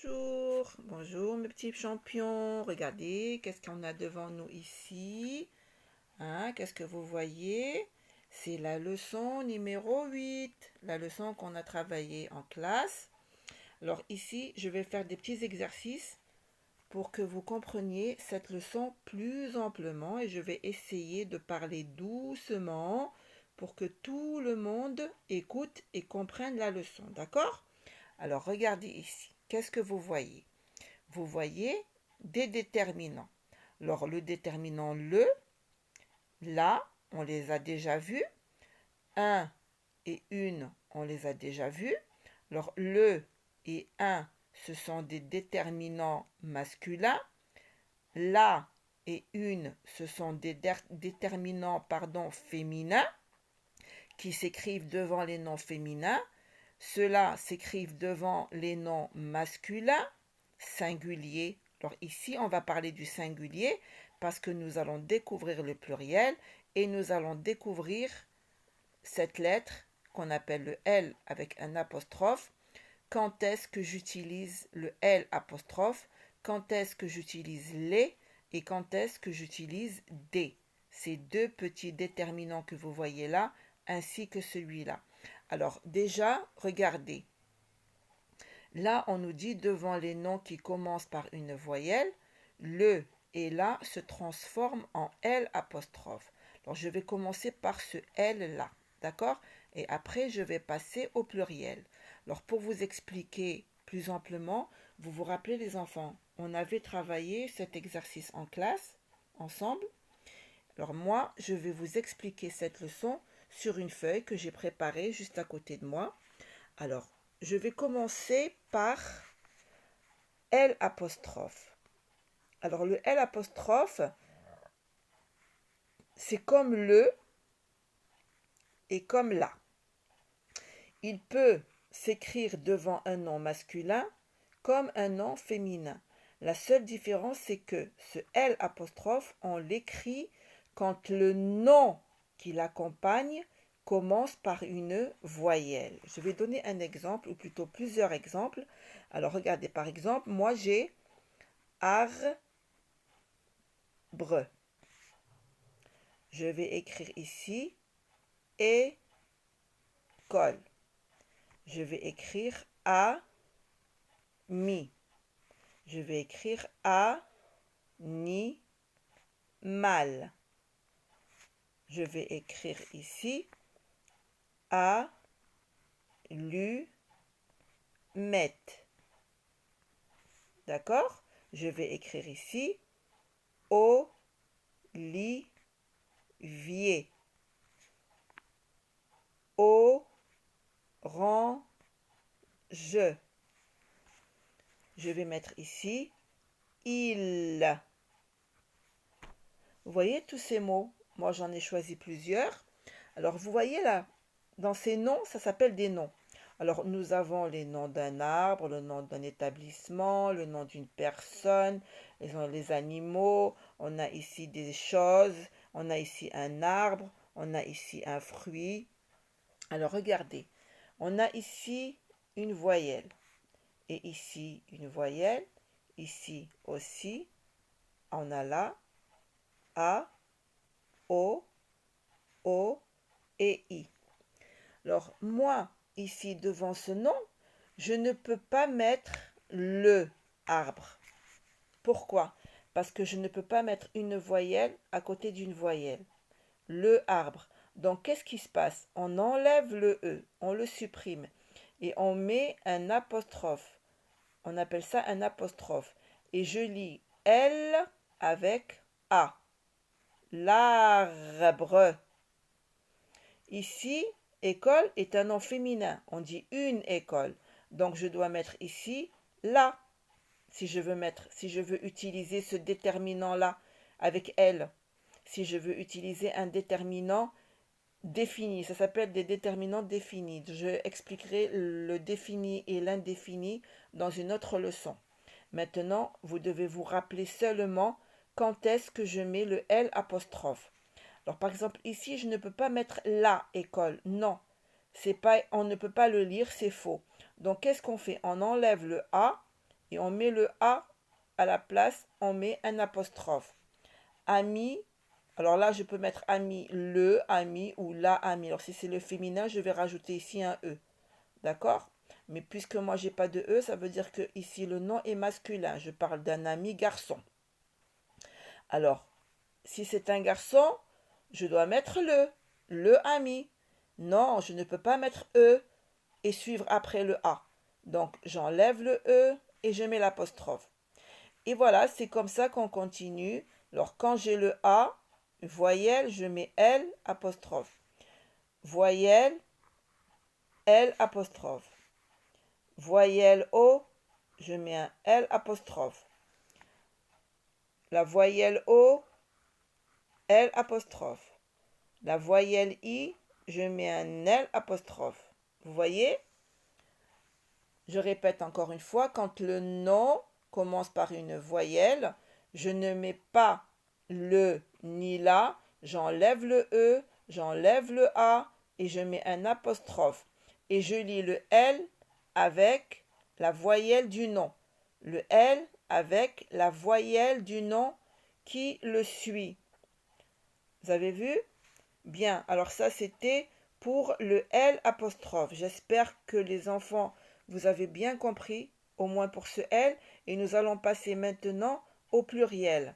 Bonjour, bonjour mes petits champions. Regardez, qu'est-ce qu'on a devant nous ici? Hein, qu'est-ce que vous voyez? C'est la leçon numéro 8, la leçon qu'on a travaillée en classe. Alors ici, je vais faire des petits exercices pour que vous compreniez cette leçon plus amplement et je vais essayer de parler doucement pour que tout le monde écoute et comprenne la leçon, d'accord? Alors regardez ici, qu'est-ce que vous voyez? Vous voyez des déterminants. Alors le déterminant le, là, on les a déjà vus. Un et une, on les a déjà vus. Alors le et un, ce sont des déterminants masculins. La et une, ce sont des déterminants féminins qui s'écrivent devant les noms féminins. Ceux-là s'écrivent devant les noms masculins, singuliers. Alors ici, on va parler du singulier parce que nous allons découvrir le pluriel et nous allons découvrir cette lettre qu'on appelle le L avec un apostrophe. Quand est-ce que j'utilise le L apostrophe? Quand est-ce que j'utilise les? Et quand est-ce que j'utilise des? Ces deux petits déterminants que vous voyez là, ainsi que celui-là. Alors déjà, regardez. Là, on nous dit devant les noms qui commencent par une voyelle, le et la se transforment en L apostrophe. Alors je vais commencer par ce L là, d'accord? Et après, je vais passer au pluriel. Alors pour vous expliquer plus amplement, vous vous rappelez les enfants, on avait travaillé cet exercice en classe, ensemble. Alors moi, je vais vous expliquer cette leçon sur une feuille que j'ai préparée juste à côté de moi. Alors, je vais commencer par L apostrophe. Alors, le L apostrophe, c'est comme le et comme la. Il peut s'écrire devant un nom masculin comme un nom féminin. La seule différence, c'est que ce L apostrophe, on l'écrit quand le nom qui l'accompagne commence par une voyelle. Je vais donner un exemple, ou plutôt plusieurs exemples. Alors regardez, par exemple, moi j'ai arbre. Je vais écrire ici école. Je vais écrire ami. Je vais écrire animal. Je vais écrire ici allumette. D'accord? Je vais écrire ici olivier. Orange. Je vais mettre ici il. Vous voyez tous ces mots? Moi, j'en ai choisi plusieurs. Alors, vous voyez là, dans ces noms, ça s'appelle des noms. Alors, nous avons les noms d'un arbre, le nom d'un établissement, le nom d'une personne, les animaux. On a ici des choses. On a ici un arbre. On a ici un fruit. Alors, regardez. On a ici une voyelle. Et ici, une voyelle. Ici aussi. On a là A, O et I. Alors, moi, ici, devant ce nom, je ne peux pas mettre le arbre. Pourquoi? Parce que je ne peux pas mettre une voyelle à côté d'une voyelle. Le arbre. Donc, qu'est-ce qui se passe? On enlève le E, on le supprime et on met un apostrophe. On appelle ça un apostrophe. Et je lis L avec A. L'arbre. Ici, école est un nom féminin. On dit une école. Donc, je dois mettre ici la. Si je veux utiliser ce déterminant-là avec elle. Si je veux utiliser un déterminant défini. Ça s'appelle des déterminants définis. Je expliquerai le défini et l'indéfini dans une autre leçon. Maintenant, vous devez vous rappeler seulement quand est-ce que je mets le L apostrophe. Alors, par exemple, ici, je ne peux pas mettre la école. Non, c'est pas, on ne peut pas le lire, c'est faux. Donc, qu'est-ce qu'on fait? On enlève le A et on met le A à la place, on met un apostrophe. Ami, alors là je peux mettre ami, le ami ou la ami. Alors si c'est le féminin, je vais rajouter ici un E. D'accord? Mais puisque moi j'ai pas de E, ça veut dire que ici le nom est masculin. Je parle d'un ami garçon. Alors, si c'est un garçon, je dois mettre le ami. Non, je ne peux pas mettre E et suivre après le A. Donc j'enlève le E et je mets l'apostrophe. Et voilà, c'est comme ça qu'on continue. Alors quand j'ai le A, voyelle, je mets L apostrophe. Voyelle, L apostrophe. Voyelle O, je mets un L apostrophe. La voyelle O, L apostrophe. La voyelle I, je mets un L apostrophe. Vous voyez? Je répète encore une fois, quand le nom commence par une voyelle, je ne mets pas le ni la, j'enlève le E, j'enlève le A et je mets un apostrophe. Et je lis le L avec la voyelle du nom. Le L avec la voyelle du nom qui le suit. Vous avez vu? Bien, alors ça c'était pour le L apostrophe. J'espère que les enfants, vous avez bien compris, au moins pour ce L, et nous allons passer maintenant au pluriel.